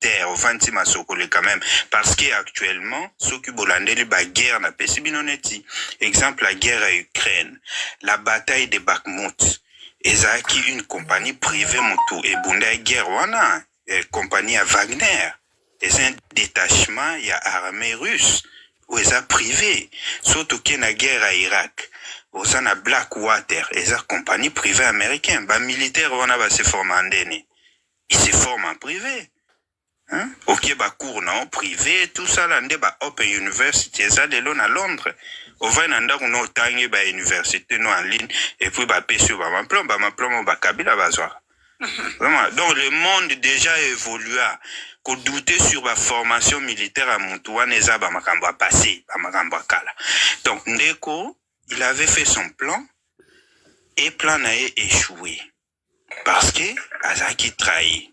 militaire au fanti masokole quand même parce que actuellement ce qui bolandeli ba guerre na pesi binoneti exemple la guerre à Ukraine la bataille de Bakhmut ezaki une compagnie privée moto et bunda guerre wana compagnie à Wagner c'est un détachement il y a armée russe ou eza privé surtout qu'il y a na guerre à Irak oza na Blackwater eza compagnie privée américaine ba militaire wana ba se forme en ndeni ils se forment en privé hein ok ba cours non privé tout ça là nde ba Open University ça de l'on à Londres au va nanda kuno tangi ba université no en ligne et puis ba pesu ba maplomb ba kabila bazwa vraiment donc le monde déjà évolué ko douter sur la formation militaire à Montouane eza ba makambo passé ba makambo kala donc ndeko il avait fait son plan et plan a échoué parce que Azaki trahi.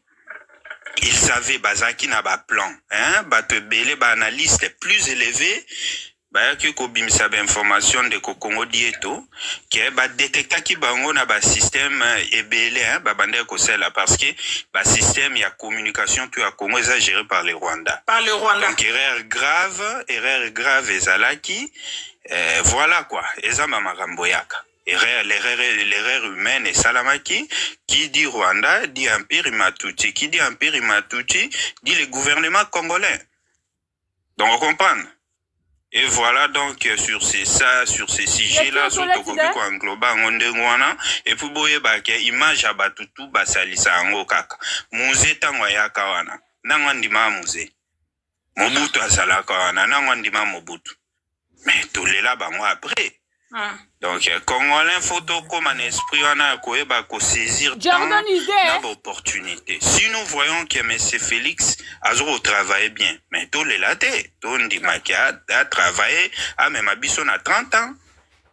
Il savait Bazaki n'a pas plan, hein, te belé ba analyste plus élevé, ba ki ko bimisa ba information de ko Congo dieto, que ba détecta ki bango na ba système ebelé hein, ba bande ko sela parce que ba système ya communication tu à Congo est géré par le Rwanda. Par le Rwanda. Donc erreur grave ezalaki voilà quoi, ezama makambo yaka. L'erreur humaine et Salamaki, qui dit Rwanda, dit Empire Imatuti, qui dit Empire Imatuti, dit le gouvernement congolais. Donc on comprend. Et voilà donc sur ces sujets-là, surtout qu'on englobe en Ondengwana, et puis boye ba ke image abatutu basalisa ango kaka. Muze tangwayaka wana, nangwandima muze. Mobutu azalaka wana, nangwandima Mobutu. Mais tout les là bango après. Donc, Congolais, faut comme un esprit, on a quoi saisir l'opportunité. Si nous voyons que M. Félix a travaillé bien, mais tout les laté, tout le monde a travaillé, même Abisson a 30 ans.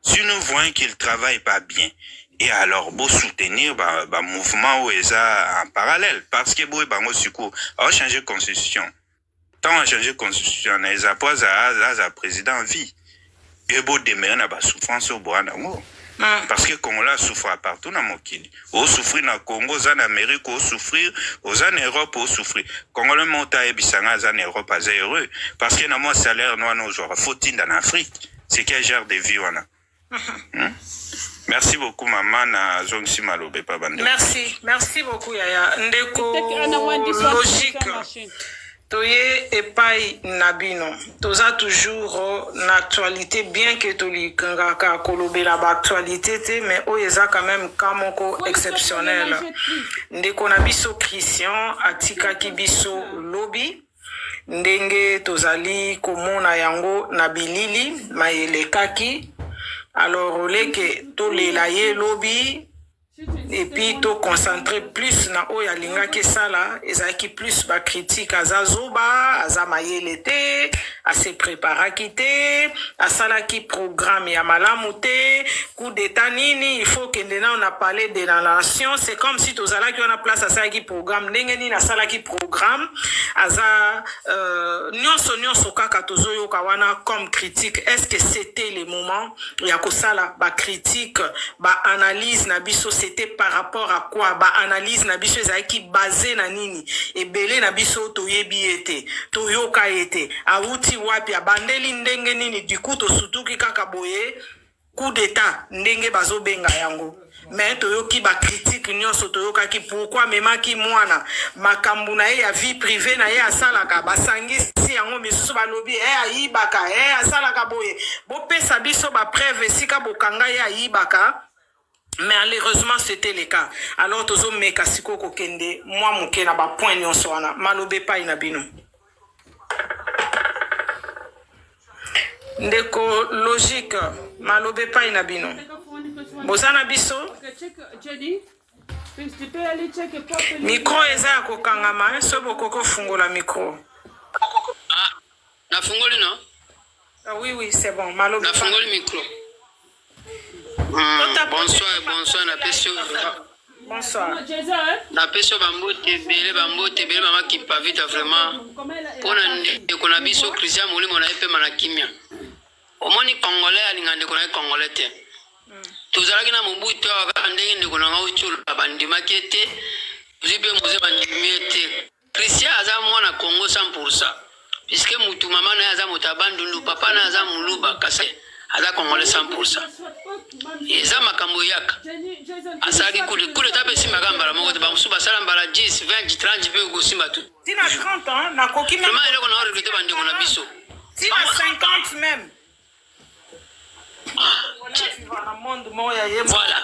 Si nous voyons qu'il ne travaille pas bien, et alors, beau soutenir le mouvement où il a en parallèle, parce que beau a changé de constitution. Tant on a changé de constitution, il a pas à président en vie. Et beau demeurer na ba souffrance au bois nango parce que Congolais souffre partout na mokili o souffrir na Congo za na Amérique o souffrir aux en Europe o souffrir Congolais monta e bisanga za na Europe a heureux parce que na moi salaire no no genre faut-il en Afrique c'est quel genre de vie wana Merci beaucoup maman na Zongsi Malobe pa bande merci beaucoup yaya ndeko logique Toye epai nabino. Toza toujours l'actualité, bien que toli kangaka kolobe la actualité te, mais oyeza quand même kamoko exceptionnel. Ndeko nabiso Christian, atika kibiso lobby, ndenge tozali komona yango nabilili, mayelekaki, alors oleke tolela ye lobby, et puis to concentrer plus na oya linga ke sala ezaki plus ba critique azazoba azamayele te ase prépara kité asala ki programme ya malamu te coup d'état nini il faut que ndena on a parlé de la nation c'est comme si tozala ki on a place asala ki programme ndenge ni na sala ki programme aza nyonso kaka tozoyo kawana comme critique est-ce que c'était le moment ya ko sala ba critique ba analyse na biso c'était par rapport à quoi ba analyse na biso ezaki basé na nini ebele na biso toyebi ete toyoka ete auti wapi abandeli ndenge nini du coup tosutuki kaka boye coup d'état ndenge bazobenga yango mais toyoki ba critique nyonso toyokaki pourquoi memaki mwana makambu na ye ya vie privée na ye asalaka basangisi yango misusu balobi ayibaka asalaka boye bopesa biso ba preuve esika bokanga ye ayibaka. Mais malheureusement, c'était le cas. Alors, tozo meka siko kokende, moi mouke na ba point nyonso wana, malobe pa inabino. Ndeko logique, malobe pa inabino. Bozana biso? Micro eza ya kokangama, sobo koko fungola micro. Ah, na fungoli non? Ah oui, c'est bon, malobe pa. Na fungoli micro. Bonsoir, na pesio. Bonsoir. Na pesio bambote bele mama qui pas vite vraiment. Pona ndeko na biso Christian molimo na epe mana kimia. Omoni congolais alingande kona congolais te. Tozalaki na Mobutu aka ndenge ndeko na ngauchula bandima kete. Zipe muze bandimete. Christian aza mwana Congo 100%. Puisque mutu mama na aza mutabandundu, papa na aza muluba kase aza Congolais 100%. Eza makambo yaka. Asaki kule tape simba kambala moko te bamusuba sala mbala 10, 20, 30 pe ko simba tout. Tina 30 ans na kokima. Vraiment il ko na recruter bande ko na biso. Tina 50 même.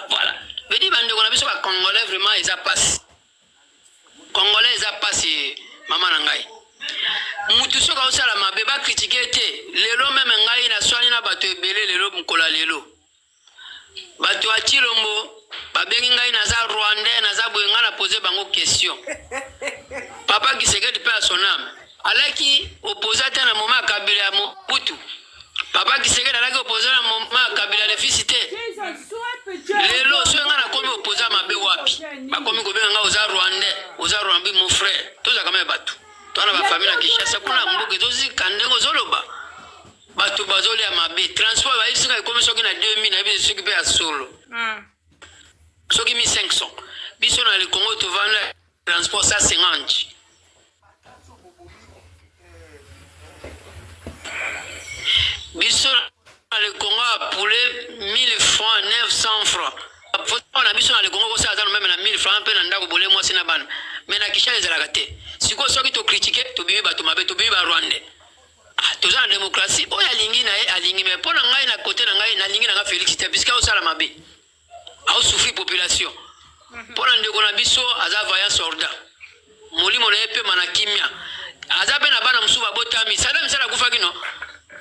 Voilà. Vedi bande ko na biso ba Congolais vraiment ils a passé. Congolais ils a passé mama na ngai. Mutu soka osala mabe ba critiquer te. Lelo même ngai na swani na bato ebele lelo mukola lelo. Bato a Chilombo babengi ngai naza Rwandais naza boyenga na poser bango question. Papa Kisekedi pe a son âme. Alaki opposé na moment Kabila ya Mobutu. Papa Kisekedi alaki opposé na moment Kabila le fisité. Lelo so nga na komi opposé mabe wapi. Ba komi ko benga oza Rwandais, oza Rwambi mon frère. Toza kama batu. Tona ba famille na Kinshasa kuna mboke tozi kandengo zoloba. Batu bazoli ya mabe. Transport ba isika komi soki na 2000 na biso soki pe ya solo. Soki 1500. Biso na le Congo to vendre transport ça 50. Biso na le Congo a poulet 1000 francs, 900 francs. On a biso na le Congo ça attend même na 1000 francs pe na ndako bolé moi sina bana. Mais na Kinshasa ezalaka te. Siko soki to critiquer to bibi bato mabe to bibi ba Rwandais. Toza en démocratie oya lingi na ye alingi mais pona ngai na côté na ngai na lingi na nga Félix te puisque osala mabe. A souffrir population. Pona ndeko na biso aza vaillant soldat. Molimo na epe manakimia. Aza pe na bana musuba botami. Sada misala kufa kino.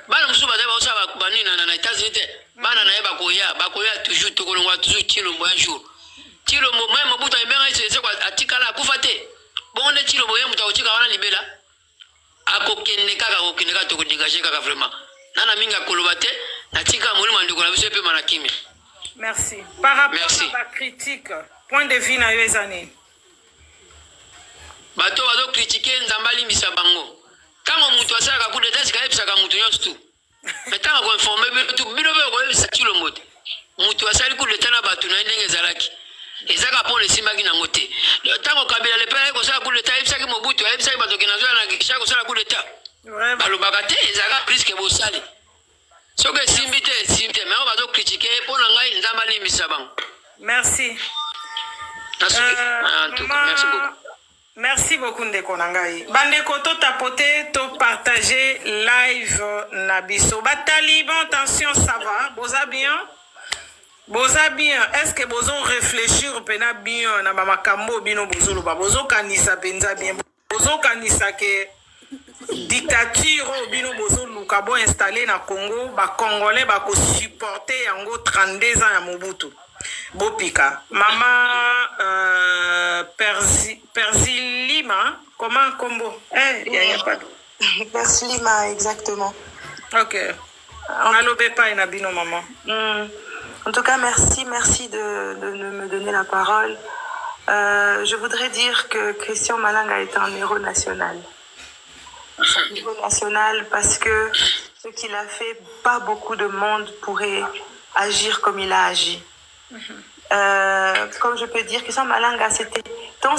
Bana musuba za ba osaba banina na États-Unis te. Bana na yeba koya toujours to kolongwa toujours Chilombo un jour. Chilombo même Mobutu ebenga ise kwa atikala kufa te. Bonde Chilombo ye muta ochika wana libela. Akokende kaka kokende ka to dégager kaka vraiment. Nana minga koloba te na tika molimo ndeko na biso epe manakimia. Merci. Par rapport à la critique, point de vue na yezani. Bato bazo critiquer nzambali misabango. Tango mutu asaka coup d'état sika ebisaka mutu nyonso tu. Mais tango ko informer bitu bino be ko ebisa Chilombo te. Mutu asali coup d'état na bato na ndenge ezalaki. Ezaka pole simbaki na ngote. Tango Kabila le père ko sala coup d'état ebisaki Mobutu ebisaki bato kinazo na Kinshasa ko sala coup d'état. Balobaka te ezaka risque bosali. Soke simbite mais on va donc critiquer pour ngai nzambali misabango. Merci. Merci beaucoup. Merci beaucoup ndeko nangai. Bandeko to tapoter, to partager live nabiso. Batali, bon attention, ça va. Boza bien. Boza bien. Est-ce que bozo réfléchir pena bien na makambo bino bozo ba bozo kanisa penza bien. Bozo kanisa ke dictature bino bozo luka bo installé na Congo, ba Congolais ba ko supporter yango 32 ans ya Mobutu. Bopika. Maman Perzilima, comment combo? Il n'y a pas de... Perzilima, exactement. Ok. On a lobé pas une abino, maman. En tout cas, merci de me donner la parole. Je voudrais dire que Christian Malanga est un héros national. Un héros national parce que ce qu'il a fait, pas beaucoup de monde pourrait agir comme il a agi. Comme je peux dire, Christian Malanga, c'était tant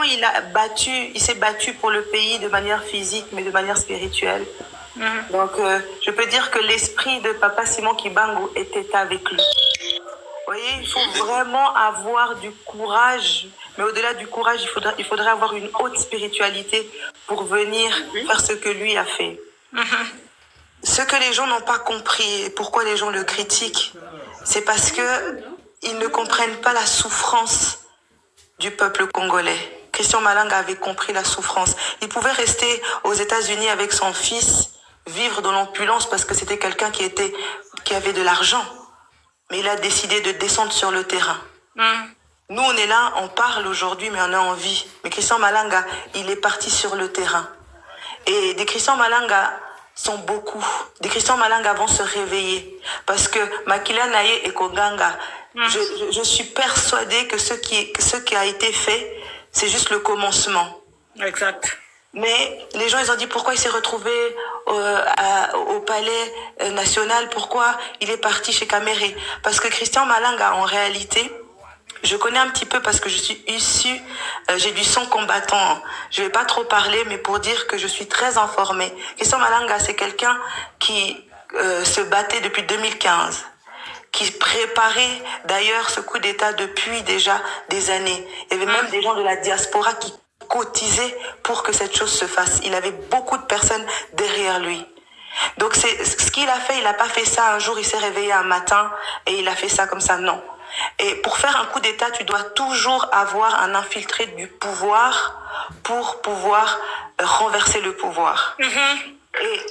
il s'est battu pour le pays de manière physique, mais de manière spirituelle. Donc, je peux dire que l'esprit de Papa Simon Kibangu était avec lui. Vous voyez, il faut vraiment avoir du courage, mais au-delà du courage, il faudrait avoir une haute spiritualité pour venir faire ce que lui a fait. Ce que les gens n'ont pas compris, et pourquoi les gens le critiquent, c'est parce que ils ne comprennent pas la souffrance du peuple congolais. Christian Malanga avait compris la souffrance. Il pouvait rester aux États-Unis avec son fils, vivre dans l'opulence parce que c'était quelqu'un qui avait de l'argent. Mais il a décidé de descendre sur le terrain. Nous, on est là, on parle aujourd'hui, mais on a envie. Mais Christian Malanga, il est parti sur le terrain. Et des Christian Malanga sont beaucoup. Des Christian Malanga vont se réveiller. Parce que Makila Naye et Koganga, je suis persuadée que ce qui a été fait, c'est juste le commencement. Exact. Mais les gens, ils ont dit pourquoi il s'est retrouvé au palais national, pourquoi il est parti chez Caméré. Parce que Christian Malanga, en réalité, je connais un petit peu parce que je suis issue, j'ai du sang combattant. Je vais pas trop parler, mais pour dire que je suis très informée. Christian Malanga, c'est quelqu'un qui se battait depuis 2015, qui préparait d'ailleurs ce coup d'État depuis déjà des années. Il y avait même des gens de la diaspora qui cotisaient pour que cette chose se fasse. Il avait beaucoup de personnes derrière lui. Donc c'est ce qu'il a fait, il n'a pas fait ça un jour, il s'est réveillé un matin et il a fait ça comme ça, non. Et pour faire un coup d'État, tu dois toujours avoir un infiltré du pouvoir pour pouvoir renverser le pouvoir. Et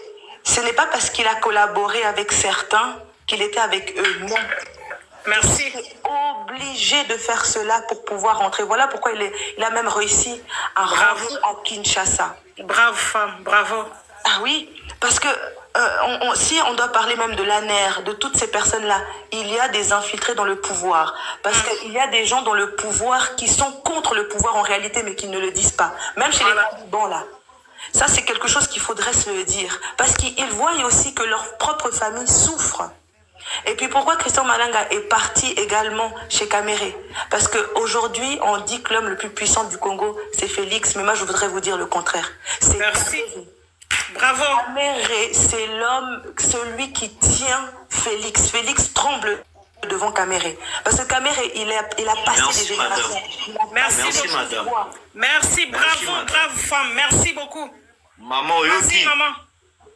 ce n'est pas parce qu'il a collaboré avec certains qu'il était avec eux, non. Merci. Il est obligé de faire cela pour pouvoir rentrer. Voilà pourquoi il a même réussi à rentrer à Kinshasa. Bravo femme, bravo. Ah oui, parce que si on doit parler même de l'ANER, de toutes ces personnes-là, il y a des infiltrés dans le pouvoir. Parce qu'il y a des gens dans le pouvoir qui sont contre le pouvoir en réalité, mais qui ne le disent pas. Même chez les talibans là. Ça, c'est quelque chose qu'il faudrait se le dire. Parce qu'ils voient aussi que leur propre famille souffre. Et puis pourquoi Christian Malanga est parti également chez Kamere? Parce qu'aujourd'hui, on dit que l'homme le plus puissant du Congo, c'est Félix. Mais moi, je voudrais vous dire le contraire. Merci. Bravo. Kamere, c'est l'homme, celui qui tient Félix. Félix tremble devant Kamere. Parce que Kamere, il a passé des générations. Merci madame. Merci, bravo, bravo femme. Merci beaucoup. Maman, merci maman.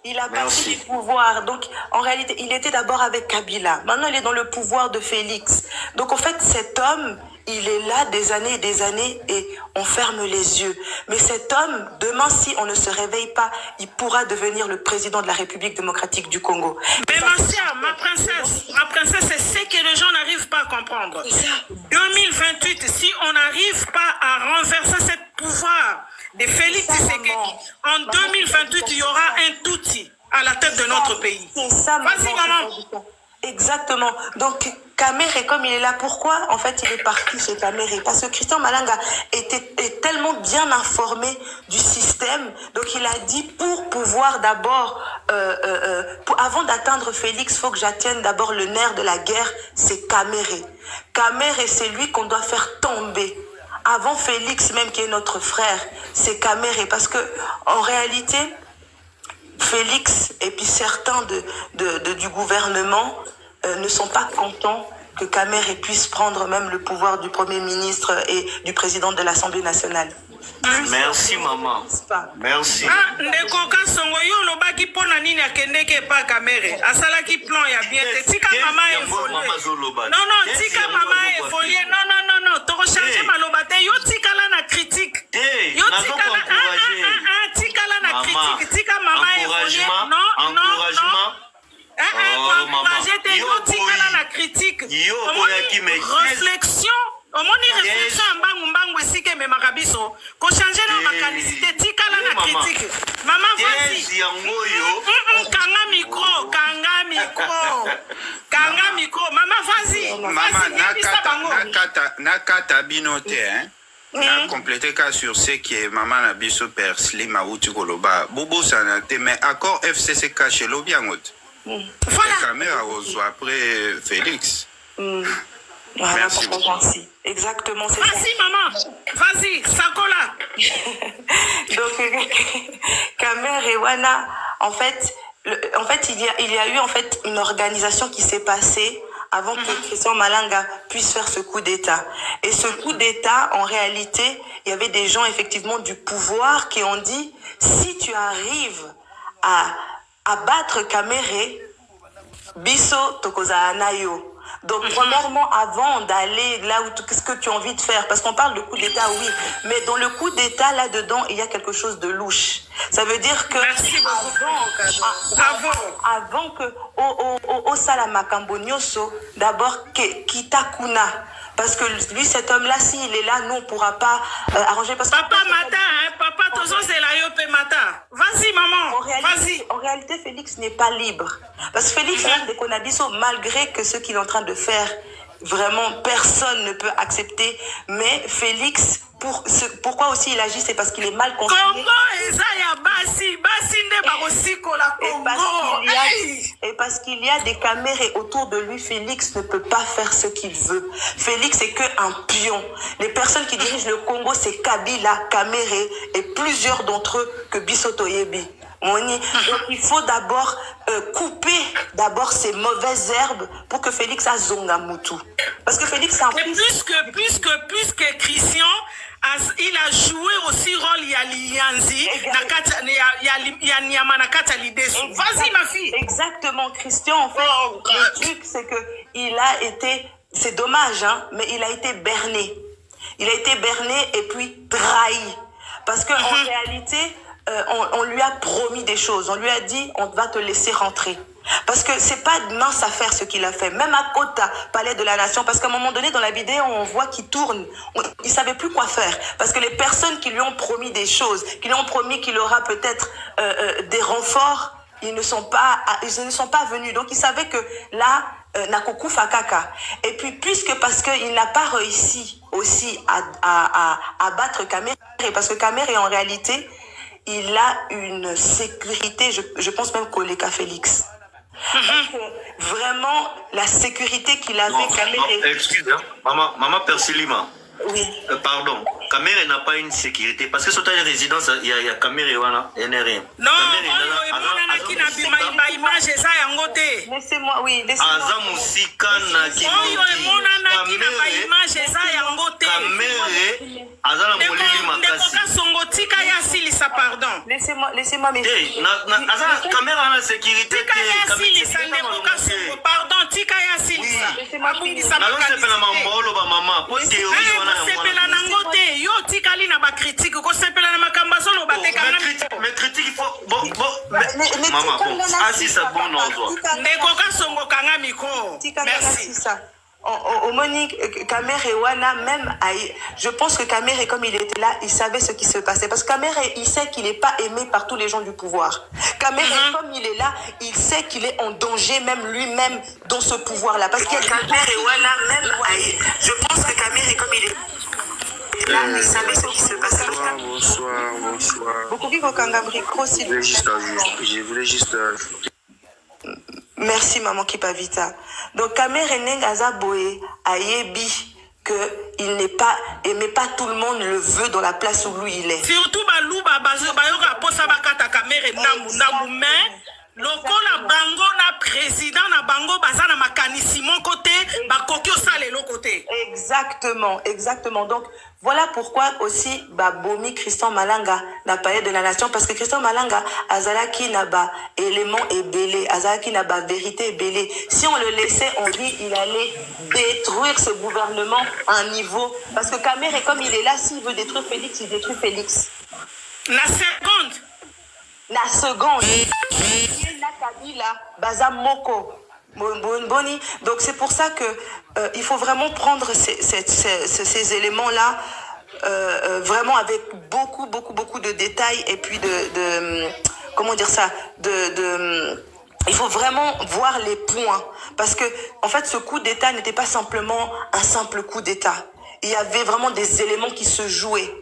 Il a passé du pouvoir. Donc, en réalité, il était d'abord avec Kabila. Maintenant, il est dans le pouvoir de Félix. Donc, en fait, cet homme, il est là des années et on ferme les yeux. Mais cet homme, demain, si on ne se réveille pas, il pourra devenir le président de la République démocratique du Congo. Mais ma princesse, c'est ce que les gens n'arrivent pas à comprendre. 2028, si on n'arrive pas à renverser ce pouvoir de Félix Tshisekedi, en 2028, il y aura un Tutsi à la tête de notre pays. C'est ça, vas-y, maman. Exactement. Donc, Kamere, comme il est là, pourquoi en fait il est parti chez Kamere? Parce que Christian Malanga est tellement bien informé du système, donc il a dit pour pouvoir d'abord, avant d'atteindre Félix, il faut que j'atteigne d'abord le nerf de la guerre, c'est Kamere. Kamere, c'est lui qu'on doit faire tomber. Avant Félix même qui est notre frère, c'est Kamere. Parce que en réalité, Félix et puis certains du gouvernement ne sont pas contents que Kamere puisse prendre même le pouvoir du Premier ministre et du président de l'Assemblée nationale. Merci maman. Merci. Ndeko Kasongo yo lobaki pona nini akendeke pa Kamere. Asalaki plan ya bien te tika mama évoluer. Non, tika mama évoluer. Non. Toko changer maloba te yo tika la na critique. Yo tika la tika la na critique. Tika mama évoluer. Non. Encourager te yo tika la na critique. Réflexion. Au moins, réflexion mbangu esike me makabiso ko changer na makanisité tika la na critique. Maman vas-y. Kanga micro. Maman vas-y. Maman nakata binote hein. Na compléter cas sur ce qui est maman na biso per Slim Auti Koloba. Bobo sanate mais accord FCC caché lo bien haute. Voilà. Caméra aux après Félix. Voilà, merci beaucoup. Merci. Exactement, c'est vas-y, maman. Vas-y, Sakola. Donc, Kamere et Wana, en fait, il y a eu en fait une organisation qui s'est passée avant que Christian Malanga puisse faire ce coup d'État. Et ce coup d'État, en réalité, il y avait des gens effectivement du pouvoir qui ont dit, si tu arrives à battre Kamere, Biso Tokoza Anayo. Donc, premièrement, avant d'aller là où qu'est-ce que tu as envie de faire, parce qu'on parle de coup d'État, oui, mais dans le coup d'État, là-dedans, il y a quelque chose de louche. Ça veut dire que avant que au Salamakambo Nyoso, d'abord, Kitakuna. Parce que lui, cet homme-là, s'il est là, nous, on ne pourra pas arranger. Parce papa Mata, papa Tozo, c'est la Yope Mata. Vas-y, maman, vas-y. En réalité, Félix n'est pas libre. Parce que Félix, de Konabiso, malgré que ce qu'il est en train de faire, vraiment, personne ne peut accepter. Mais Félix, pourquoi aussi il agit, c'est parce qu'il est mal conseillé. Congo, Ezaya, Basi Et parce qu'il y a des caméras autour de lui, Félix ne peut pas faire ce qu'il veut. Félix est qu'un pion. Les personnes qui dirigent le Congo, c'est Kabila, Kamere et plusieurs d'entre eux que Bisoto Yebi. Donc il faut d'abord couper ces mauvaises herbes pour que Félix a zonga mutu. Parce que Félix c'est un puisque Christian il a joué aussi rôle Lianzi vas-y ma fille. Exactement, Christian en fait le truc c'est que il a été, c'est dommage hein, mais il a été berné. Il a été berné et puis trahi. Parce qu'en réalité on lui a promis des choses. On lui a dit, on va te laisser rentrer. Parce que c'est pas de mince affaire ce qu'il a fait. Même à Kota, Palais de la Nation, parce qu'à un moment donné, dans la vidéo, on voit qu'il tourne. Il savait plus quoi faire. Parce que les personnes qui lui ont promis des choses, qui lui ont promis qu'il aura peut-être des renforts, ils ne sont pas venus. Donc, il savait que là, Nakoku Fakaka. Et puis, parce qu'il n'a pas réussi aussi à battre Kamere, parce que Kamere, en réalité, il a une sécurité, je pense même Koleka Félix. Vraiment, la sécurité qu'il avait, Kamere. Excuse, hein? Maman Persilima. Oui. Pardon, Kamere n'a pas une sécurité. Parce que sur ta résidence, il y a Kamere, il n'y a rien. Non, laissez-moi, oui, laissez-moi. Laissez-moi mes filles. Caméra en sécurité. Pardon, tika ya silisa. Sepela na ngote yo tikali na ba critique ko sepela na makamba solo bateka na mais critique il faut maman bon si c'est bon non ndeko ka songo kanga miko. Merci. Monique, Kamere Wana, même, je pense que Kamere, comme il était là, il savait ce qui se passait. Parce que Kamere, il sait qu'il n'est pas aimé par tous les gens du pouvoir. Kamere, comme il est là, il sait qu'il est en danger, même lui-même, dans ce pouvoir-là. Parce que Kamere Wana, même, je pense que Kamere, comme il est là, il savait ce qui se passait. Bonsoir. Beaucoup de Kangabri, Je voulais juste Merci maman Kipavita. Donc Kamere Nengaza Boé Ayebi qu'il n'est pas aimé, pas tout le monde le veut dans la place où lui il est. Surtout Balouba Bayoka Posabakata Kamere Namu mais lokola bango na président na bango bazana makanisi mon côté bakoki osale l'autre côté. Exactement. Donc voilà pourquoi aussi Bomi Christian Malanga n'a pas de la nation, parce que Christian Malanga azalaki na ba élément et belé, azalaki na ba vérité et belé. Si on le laissait, on dit il allait détruire ce gouvernement à un niveau, parce que Kamere comme il est là, s'il veut détruire Félix, il détruit Félix. La seconde. Donc c'est pour ça que il faut vraiment prendre ces éléments-là vraiment avec beaucoup de détails et puis comment dire ça, il faut vraiment voir les points, parce que en fait ce coup d'État n'était pas simplement un simple coup d'État. Il y avait vraiment des éléments qui se jouaient.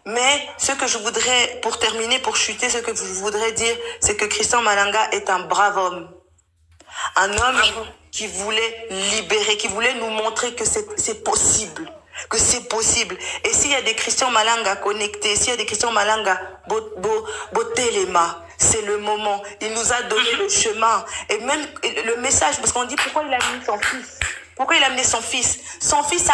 Mais ce que je voudrais, pour terminer, pour chuter, ce que je voudrais dire, c'est que Christian Malanga est un brave homme. Un homme qui voulait libérer, qui voulait nous montrer que c'est possible. Que c'est possible. Et s'il y a des Christian Malanga connectés, s'il y a des Christian Malanga Botelema, c'est le moment. Il nous a donné le chemin. Et même le message, parce qu'on dit pourquoi il a mis son fils. Pourquoi il a amené son fils? Son fils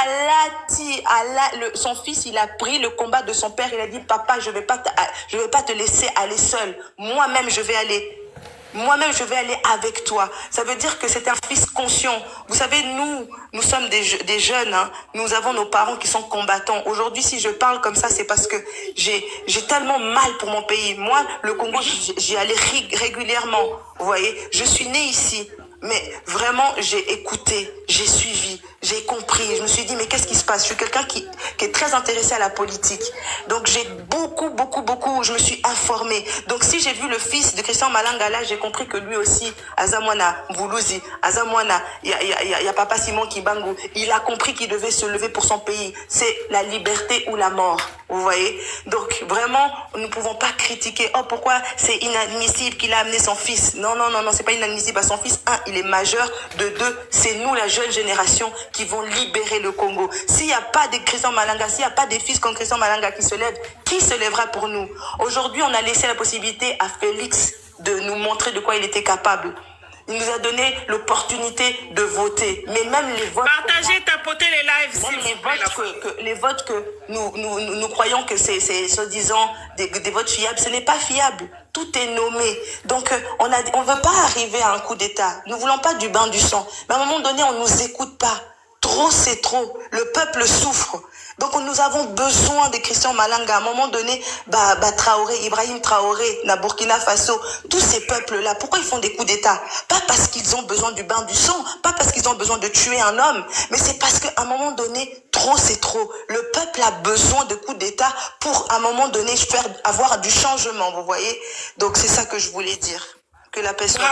son fils, il a pris le combat de son père. Il a dit, papa, je vais pas te laisser aller seul. Moi-même, je vais aller avec toi. Ça veut dire que c'est un fils conscient. Vous savez, nous sommes des jeunes, hein. Nous avons nos parents qui sont combattants. Aujourd'hui, si je parle comme ça, c'est parce que j'ai tellement mal pour mon pays. Moi, le Congo, j'y allais régulièrement. Vous voyez, je suis née ici. Mais vraiment, j'ai écouté, j'ai suivi. j'ai compris. Je me suis dit, mais qu'est-ce qui se passe? Je suis quelqu'un qui est très intéressé à la politique. Donc, j'ai beaucoup, je me suis informée. Donc, si j'ai vu le fils de Christian Malanga là, j'ai compris que lui aussi, Azamwana Mbuluzi, Azamwana, il y a Papa Simon Kibangu, il a compris qu'il devait se lever pour son pays. C'est la liberté ou la mort. Vous voyez? Donc, vraiment, nous ne pouvons pas critiquer. Oh, pourquoi c'est inadmissible qu'il a amené son fils? Non, c'est pas inadmissible à son fils. Un, il est majeur. De deux, c'est nous, la jeune génération, qui vont libérer le Congo. S'il n'y a pas de Christian Malanga, s'il n'y a pas des fils comme Christian Malanga qui se lèvent, qui se lèvera pour nous? Aujourd'hui, on a laissé la possibilité à Félix de nous montrer de quoi il était capable. Il nous a donné l'opportunité de voter. Mais même les votes... Partagez, tapotez les lives. Même les votes que nous croyons que c'est soi-disant des votes fiables, ce n'est pas fiable. Tout est nommé. Donc, on ne veut pas arriver à un coup d'État. Nous ne voulons pas du bain du sang. Mais à un moment donné, on ne nous écoute pas. Trop, c'est trop. Le peuple souffre. Donc, nous avons besoin de Christian Malanga. À un moment donné, Traoré, Ibrahim Traoré, na Burkina Faso, tous ces peuples-là, pourquoi ils font des coups d'État? Pas parce qu'ils ont besoin du bain du sang, pas parce qu'ils ont besoin de tuer un homme, mais c'est parce qu'à un moment donné, trop, c'est trop. Le peuple a besoin de coups d'État pour, à un moment donné, avoir du changement, vous voyez? Donc, c'est ça que je voulais dire. Que la paix soit...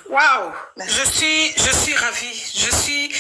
Waouh! Je suis ravie.